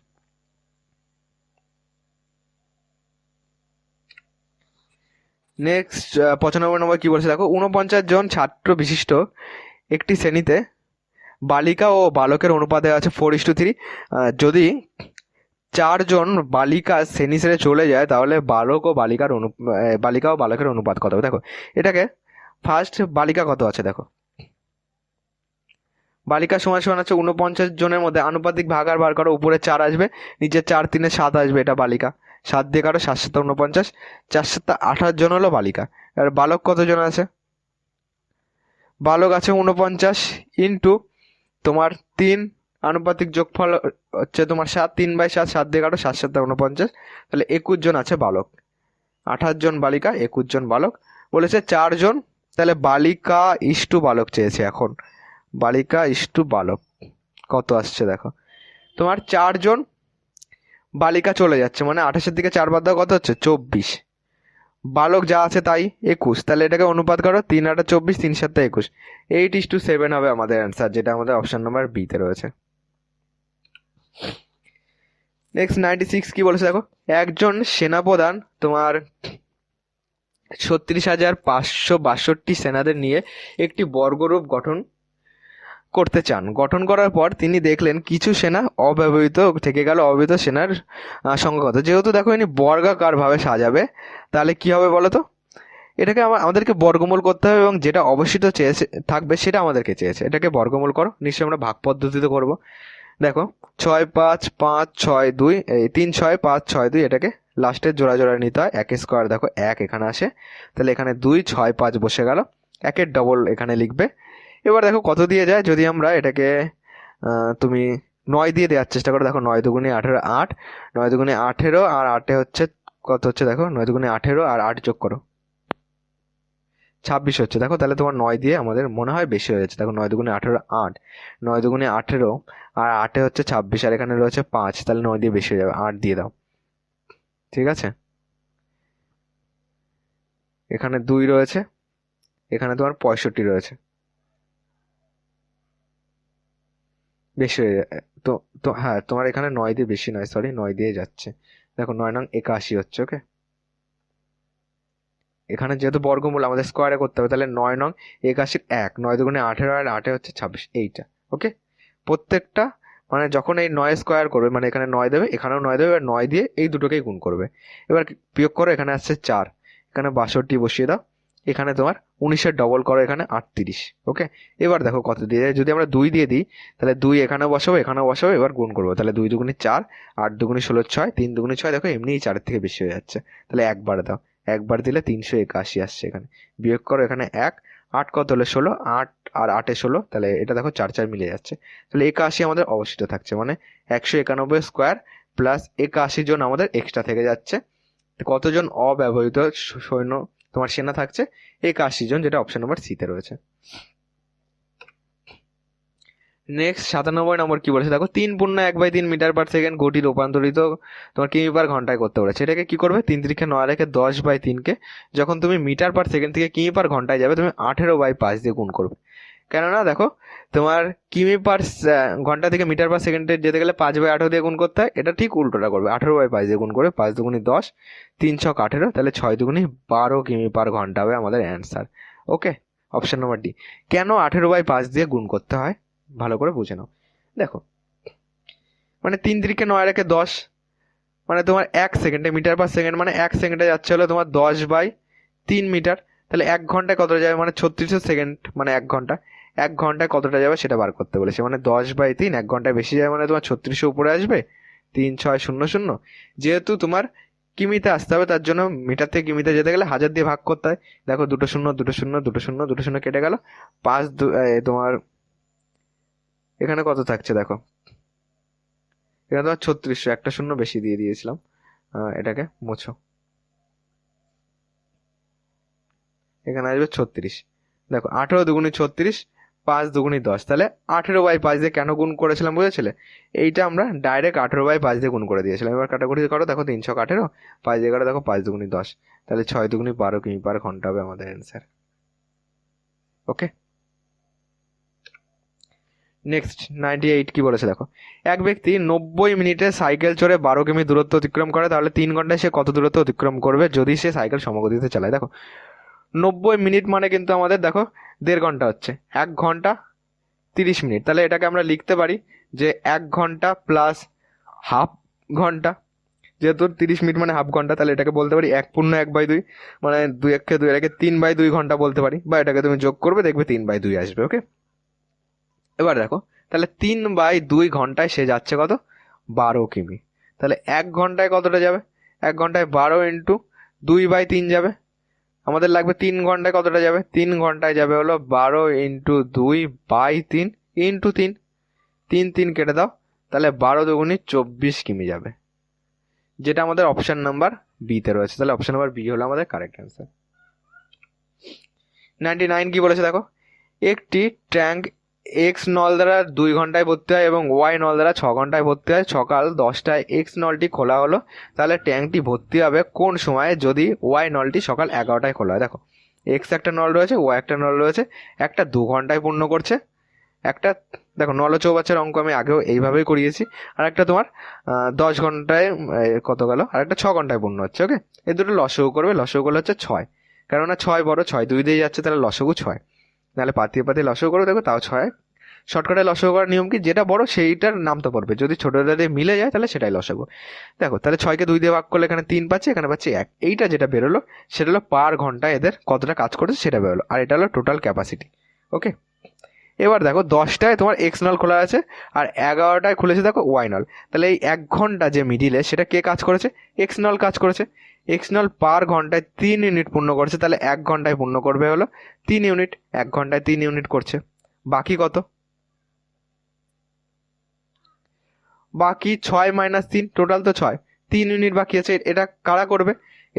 নেক্সট 95 নম্বর কি বলছে দেখো, 49 জন ছাত্র বিশিষ্ট একটি শ্রেণীতে বালিকা ও বালকের অনুপাত দেওয়া আছে 4:3। যদি 4 জন বালিকা শ্রেণী ছেড়ে চলে যায় তাহলে বালিকা ও বালকের অনুপাত কত হবে? দেখো এটাকে ফার্স্ট বালিকা কত আছে দেখো, বালিকা সমান সমান আছে 49 জনের মধ্যে আনুপাতিক ভাগ আর বার করো, উপরে 4 আসবে, নিচে 4 3 7 আসবে, এটা বালিকা। 7 দিয়ে কাটো, 7 7 49, 4 7 28 জন হলো বালিকা। আর বালক কতজন আছে? বালক আছে 49 ইন্টু তোমার 3, আনুপাতিক যোগফল হচ্ছে তোমার 7, 3/7, 7 দিয়ে কাটো, 7 7 49। তাহলে 21 জন আছে বালক, 28 জন বালিকা, 21 জন বালক। বলেছে 4 জন, তাহলে বালিকা ইস্টু বালক চেয়েছে। এখন বালিকা ইস্টু বালক কত আসছে দেখো, তোমার 4 জন বালিকা চলে যাচ্ছে মানে 28-এর দিকে 4 বাদ দাও, কত হচ্ছে 24। বালক যা আছে তাই 21, তাহলে এটাকে অনুপাত করো, 3 8 24, 3 7 21, 8:7 হবে আমাদের অ্যান্সার, যেটা আমাদের অপশন নাম্বার বিতে রয়েছে। নেক্সট 96 কি বলেছে দেখো, একজন সেনাপ্রধান তোমার 36,562 সেনাদের নিয়ে একটি বর্গরূপ গঠন করতে চান। গঠন করার পর তিনি দেখলেন কিছু সেনা অব্যবহৃত থেকে গেল। অব্যবহৃত সেনার সংখ্যা কত? যেহেতু দেখো ইনি বর্গাকার ভাবে সাজাবে, তাহলে কি হবে বলো তো, এটাকে আমাদেরকে বর্গমূল করতে হবে এবং যেটা অবশিষ্ট চেয়েছে থাকবে সেটা আমাদেরকে চেয়েছে। এটাকে বর্গমূল করো, নিশ্চয়ই আমরা ভাগ পদ্ধতিতে করব। দেখো 6 5 5 6 2, 3 6 5 6 2, এটাকে লাস্টের জোড়া জোড়া নিতে হয়। 1 স্কোয়ার দেখো 1 এখানে আসে, তাহলে এখানে 2 6 5 বসে গেল, 1-এর ডবল এখানে লিখবে। এবার দেখো কত দিয়ে যায়, যদি আমরা এটাকে তুমি 9 দিয়ে দেওয়ার চেষ্টা করো। দেখো 9 দুগুণে 18, 8, 9 দুগুণে 18 আর 8 হচ্ছে কত হচ্ছে দেখো, 9 দুগুণে 18 আর 8 যোগ করো, 26 হচ্ছে। দেখো তাহলে তোমার 9 দিয়ে আমাদের মনে হয় বেশি হয়ে যাচ্ছে। দেখো 9 দুগুণে 18 8, 9 দুগুণে 18 আর 8 হচ্ছে 26, আর এখানে রয়েছে 5, তাহলে 9 দিয়ে বেশি হয়ে যাবে, 8 দিয়ে দাও। ঠিক আছে, এখানে 2 রয়েছে, এখানে তোমার 65 রয়েছে, বেশি হয়ে যায়। তো তো হ্যাঁ, তোমার এখানে 9 দিয়ে বেশি নয়, সরি 9 দিয়ে যাচ্ছে। দেখো 9 নং 81 হচ্ছে। ওকে, এখানে যেহেতু বর্গমূল আমাদের স্কোয়ারে করতে হবে, তাহলে 9 নং 81 1, 9 দুগুণে 18 আর 8 হচ্ছে 26, এইটা। ওকে, প্রত্যেকটা মানে যখন এই 9 স্কোয়ার করবে মানে এখানে 9 দেবে, এখানেও 9 দেবে, এবার 9 দিয়ে এই দুটোকেই গুণ করবে। এবার বিয়োগ করো, এখানে আসছে 4, এখানে 62 বসিয়ে দাও, এখানে তোমার 19-এর ডবল করো, এখানে 38। ওকে, এবার দেখো কত দিয়ে, যদি আমরা 2 দিয়ে দিই তাহলে 2 এখানেও বসাবো, এখানেও বসাবো, এবার গুণ করবো। তাহলে 2 দুগুণে 4, 8 দুগুণে 16 6, 3 দুগুণে 6, দেখো এমনিই 4-এর থেকে বেশি হয়ে যাচ্ছে। তাহলে একবার দাও, একবার দিলে 381 আসছে। এখানে বিয়োগ করো, এখানে 1, 8 কত হলে 16, 8 আর 8-এ 16, তাহলে এটা দেখো 4 4 মিলে যাচ্ছে। তাহলে 81 আমাদের অবশিষ্ট থাকছে, মানে 191 স্কোয়ার প্লাস 81 জন আমাদের এক্সট্রা থেকে যাচ্ছে। কতজন অব্যবহৃত সৈন্য তোমার সেনা থাকছে? 81 জন, যেটা অপশন নাম্বার সিতে রয়েছে। নেক্সট 97 নম্বর কি বলেছে দেখো, 3.1/3 মিটার পার সেকেন্ড গতি রূপান্তরিত তোমার কিমি পার ঘন্টায় করতে বলেছে। এটাকে কি করবে, 3 × 9 রেখে 10/3কে যখন তুমি মিটার পার সেকেন্ড থেকে কিমি পার ঘন্টায় যাবে তুমি 18/5 দিয়ে গুণ করবে। কেননা দেখো তোমার কিমি পার ঘন্টা থেকে মিটার পার সেকেন্ডে যেতে গেলে 5/18 দিয়ে গুণ করতে হয়, এটা ঠিক উল্টোটা করবে, 18/5 দিয়ে গুণ করবে। 5 দুগুণি 10, 3 ছক 18, তাহলে 6 দুগুণি 12 কিমি পার ঘন্টা হবে আমাদের অ্যান্সার। ওকে, অপশন নম্বর ডি। কেন 18/5 দিয়ে গুণ করতে হয় ভালো করে বুঝে নাও। দেখো মানে 3 × 9 রেখে 10, মানে তোমার 1 সেকেন্ডে মিটার পার সেকেন্ড, মানে 1 সেকেন্ডে যাচ্ছে হলো তোমার 10/3 মিটার। তাহলে 1 ঘন্টায় কতটা যাবে, মানে 3600 সেকেন্ড, মানে 1 ঘন্টা। 1 ঘন্টায় কতটা যাবে সেটা বার করতে বলেছে, মানে 10/3, 1 ঘন্টায় বেশি যাবে মানে তোমার 3600 উপরে আসবে, 3600। যেহেতু তোমার কিমিতে আসতে হবে তার জন্য মিটার থেকে কিমিতে যেতে গেলে 1000 দিয়ে ভাগ করতে হয়। দেখো 2 শূন্য 2 শূন্য 2 শূন্য 2 শূন্য কেটে গেল, 5 তোমার এখানে কত থাকছে দেখো, এখানে তোমার 3600, একটা শূন্য বেশি দিয়ে দিয়েছিলাম। এটাকে মুছো, এখানে আসবে 36। দেখো 18 দুগুণি 36, 5 দুগুণি 10, তাহলে 18/5 দিয়ে কেন গুণ করেছিলাম বুঝেছিলে? এইটা আমরা ডাইরেক্ট 18/5 দিয়ে গুণ করে দিয়েছিলাম। এবার কাটাকুটি করো, দেখো 3 ছক 18, 5 দিয়ে কাটো, দেখো 5 দুগুণি 10, তাহলে 6 দুগুণি 12 কিমি পার ঘন্টা হবে আমাদের অ্যান্সার। ওকে, নেক্সট 98 কি বলেছে দেখো, এক ব্যক্তি 90 মিনিটে সাইকেল চড়ে 12 কিমি দূরত্ব অতিক্রম করে, তাহলে 3 ঘন্টায় সে কত দূরত্ব অতিক্রম করবে যদি সে সাইকেল সমগতিতে চালায়। দেখো 90 মিনিট মানে কিন্তু আমাদের দেখো 1.5 ঘন্টা হচ্ছে, 1 ঘন্টা 30 মিনিট, তাহলে এটাকে আমরা লিখতে পারি যে 1 ঘন্টা প্লাস হাফ ঘন্টা। যেহেতু 30 মিনিট মানে হাফ ঘন্টা, তাহলে এটাকে বলতে পারি 1/2, মানে 2 2 রেখে 3/2 ঘন্টা বলতে পারি, বা এটাকে তুমি যোগ করবে দেখবে 3/2 আসবে। ওকে, এবার দেখো তাহলে 3/2 ঘন্টায় সে যাচ্ছে কত, 12 কিমি। তাহলে 1 ঘন্টায় কতটা যাবে, 1 ঘন্টায় 12 ইন্টু 2/3 যাবে। আমাদের লাগবে 3 ঘন্টায় কতটা যাবে, 3 ঘন্টায় যাবে হলো 12 ইন্টু 2/3 ইন্টু 3, 3 কেটে দাও, তাহলে 12 দুগুণি 24 কিমি যাবে, যেটা আমাদের অপশন নাম্বার বিতে রয়েছে। তাহলে অপশন নাম্বার বি হলো আমাদের কারেক্ট অ্যান্সার। 99 কি বলেছে দেখো, একটি ট্যাঙ্ক এক্স নল দ্বারা 2 ঘন্টায় ভর্তি হয় এবং ওয়াই নল দ্বারা 6 ঘন্টায় ভর্তি হয়। সকাল 10টায় এক্স নলটি খোলা হলো, তাহলে ট্যাঙ্কটি ভর্তি হবে কোন সময়ে যদি ওয়াই নলটি সকাল 11টায় খোলা হয়। দেখো এক্স একটা নল রয়েছে, ওয়াই একটা নল রয়েছে, একটা 2 ঘন্টায় পূর্ণ করছে, একটা দেখো নল চৌবাচ্চার অঙ্ক আমি আগেও এইভাবেই করিয়েছি, আর একটা তোমার 10 ঘন্টায় কত গেল, আর একটা 6 ঘন্টায় পূর্ণ হচ্ছে। ওকে, এই দুটো লসগু করবে, লসগু করলে হচ্ছে 6, কেননা 6 বড়, 6 2 দিয়ে যাচ্ছে, তাহলে লসগু 6। নাহলে পাতিয়ে পাতিয়ে লসগু করে দেখো তাও 6। শর্টকাটে লসগু করার নিয়ম কি, যেটা বড় সেইটার নামতে পড়বে, যদি ছোটটা দিয়ে মিলে যায় তাহলে সেটাই লসগু। দেখো তাহলে 6কে 2 দিয়ে ভাগ করলে এখানে 3 পাচ্ছি, এখানে পাচ্ছি 1। এইটা যেটা বেরোলো সেটা হলো পার ঘন্টায় এদের কতটা কাজ করেছে সেটা বেরোলো, আর এটা হলো টোটাল ক্যাপাসিটি। ওকে, এবার দেখো 10টায় তোমার এক্স নল খোলা আছে আর 11টায় খুলেছে দেখো ওয়াই নল, তাহলে এই 1 ঘন্টা যে মিডিলে সেটা কে কাজ করেছে, এক্স নল কাজ করেছে। এক্স নল পার ঘন্টায় 3 ইউনিট পূর্ণ করছে, তাহলে 1 ঘন্টায় পূর্ণ করবে হলো 3 ইউনিট, 1 ঘন্টায় 3 ইউনিট করছে। বাকি কত, বাকি 6 - 3, টোটাল তো 6, 3 ইউনিট বাকি আছে। এটা কারা করবে,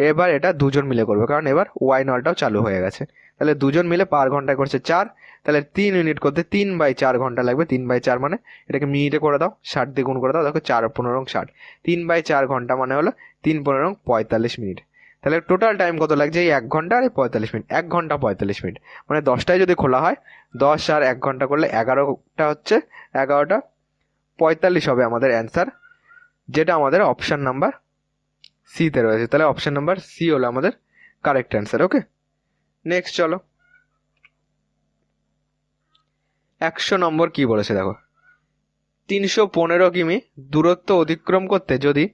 এবার এটা দুজন মিলে করবে, কারণ এবার ওয়াই নলটাও চালু হয়ে গেছে। তাহলে দুজন মিলে পার ঘন্টায় করছে 4, তাহলে 3 ইউনিট করতে 3/4 ঘন্টা লাগবে। 3/4 মানে এটাকে মিনিটে করে দাও, 60 দিয়ে গুণ করে দাও, দেখো 4 15 60, 3/4 ঘন্টা মানে হলো 3 15 45 মিনিট। তাহলে টোটাল টাইম কত লাগছে, এই 1 ঘন্টা আর 45 মিনিট, 1 ঘন্টা 45 মিনিট। মানে 10টায় যদি খোলা হয়, 10 আর 1 ঘন্টা করলে 11টা হচ্ছে, 11টা 45 হবে আমাদের অ্যান্সার, যেটা আমাদের অপশান নাম্বার সিতে রয়েছে। তাহলে অপশান নাম্বার সি হলো আমাদের কারেক্ট অ্যান্সার। ওকে, নেক্সট চলো 100 নম্বর কি বলেছে দেখো, 315 কিমি দূরত্ব অতিক্রম করতে যদি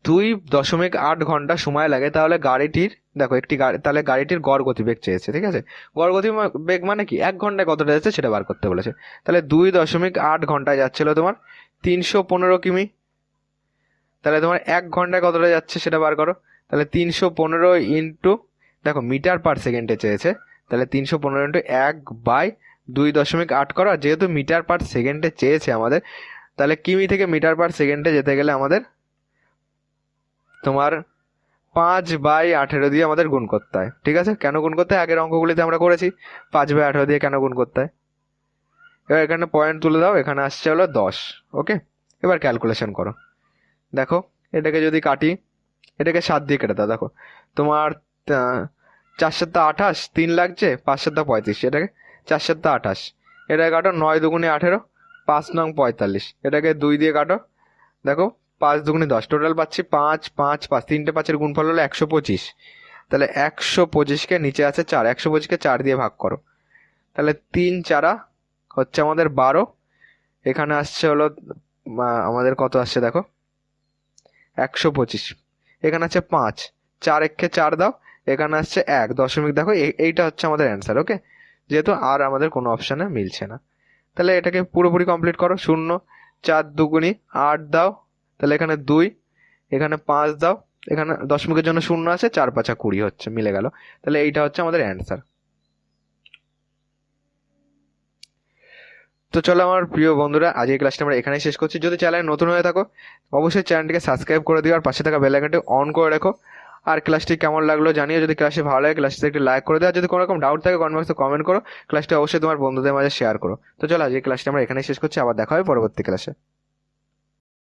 2.8 ঘন্টা সময় লাগে, তাহলে গাড়িটির দেখো একটি গাড়ি, তাহলে গাড়িটির গড় গতিবেগ চেয়েছে। ঠিক আছে, গড় গতিবেগ মানে কি, 1 ঘন্টায় কতটা যাচ্ছে সেটা বার করতে বলেছে। তাহলে 2.8 ঘন্টায় যাচ্ছিল তোমার 315 কিমি, তাহলে তোমার 1 ঘন্টায় কতটা যাচ্ছে সেটা বার করো। তাহলে 315 ইন্টু দেখো মিটার পার সেকেন্ডে চেয়েছে, তাহলে 315 ইন্টু 1/2.8 করো। আর যেহেতু মিটার পার সেকেন্ডে চেয়েছে আমাদের, তাহলে কিমি থেকে মিটার পার সেকেন্ডে যেতে গেলে আমাদের তোমার 5/18 দিয়ে আমাদের গুণ করতে হয়। ঠিক আছে, কেন গুণ করতে হয়, আগের অঙ্কগুলিতে আমরা করেছি 5/18 দিয়ে কেন গুণ করতে হয়। এবার এখানে পয়েন্ট তুলে দাও, এখানে আসছে হলো 10। ওকে, এবার ক্যালকুলেশন করো। দেখো এটাকে যদি কাটি, এটাকে 7 দিয়ে কেটে দাও। দেখো তোমার 4 7 28, 3 লাগছে, 5 7 35, এটাকে 4 7 28, এটাকে কাটো 9 দুগুণে 18, 5 নং 45, এটাকে 2 দিয়ে কাটো। দেখো 5 দুগুণে 10, টোটাল পাচ্ছি 5 5 5, 3টে 5-এর গুণফল হলো 125। তাহলে 125কে নিচে আছে 4, 125কে 4 দিয়ে ভাগ করো, তাহলে 3 4 হচ্ছে আমাদের 12। এখানে আসছে হলো আমাদের কত আসছে দেখো 125, এখানে আছে 5, 4 একে 4 দাও, এখানে আসছে 1 দশমিক। দেখো এইটা হচ্ছে আমাদের অ্যান্সার। ওকে, যেহেতু আর আমাদের কোনো অপশানে মিলছে না, তাহলে এটাকে পুরোপুরি কমপ্লিট করো। 0 4 দুগুণি 8 দাও, তাহলে এখানে 2, এখানে 5 দাও, এখানে দশমিকের জন্য 0 আছে, 4 5 20 হচ্ছে, মিলে গেল। তাহলে এইটা হচ্ছে আমাদের অ্যান্সার। তো চলো আমার প্রিয় বন্ধুরা, আজ এই ক্লাসটা আমরা এখানেই শেষ করছি। যদি চ্যানেলে নতুন হয়ে থাকো অবশ্যই চ্যানেলটিকে সাবস্ক্রাইব করে দিও আর পাশে থাকা বেল আইকনটি অন করে রাখো। আর ক্লাসটি কেমন লাগলো জানিও, যদি ক্লাসটি ভালো লাগে ক্লাসটিতে একটি লাইক করে দাও, আর যদি কোনো রকম ডাউট থাকে কমেন্ট বক্সে কমেন্ট করো। ক্লাসটি অবশ্যই তোমার বন্ধুদের মাঝে শেয়ার করো। তো চলো আজ এই ক্লাসটা আমরা এখানেই শেষ করছি, আবার দেখা হবে পরবর্তী ক্লাসে।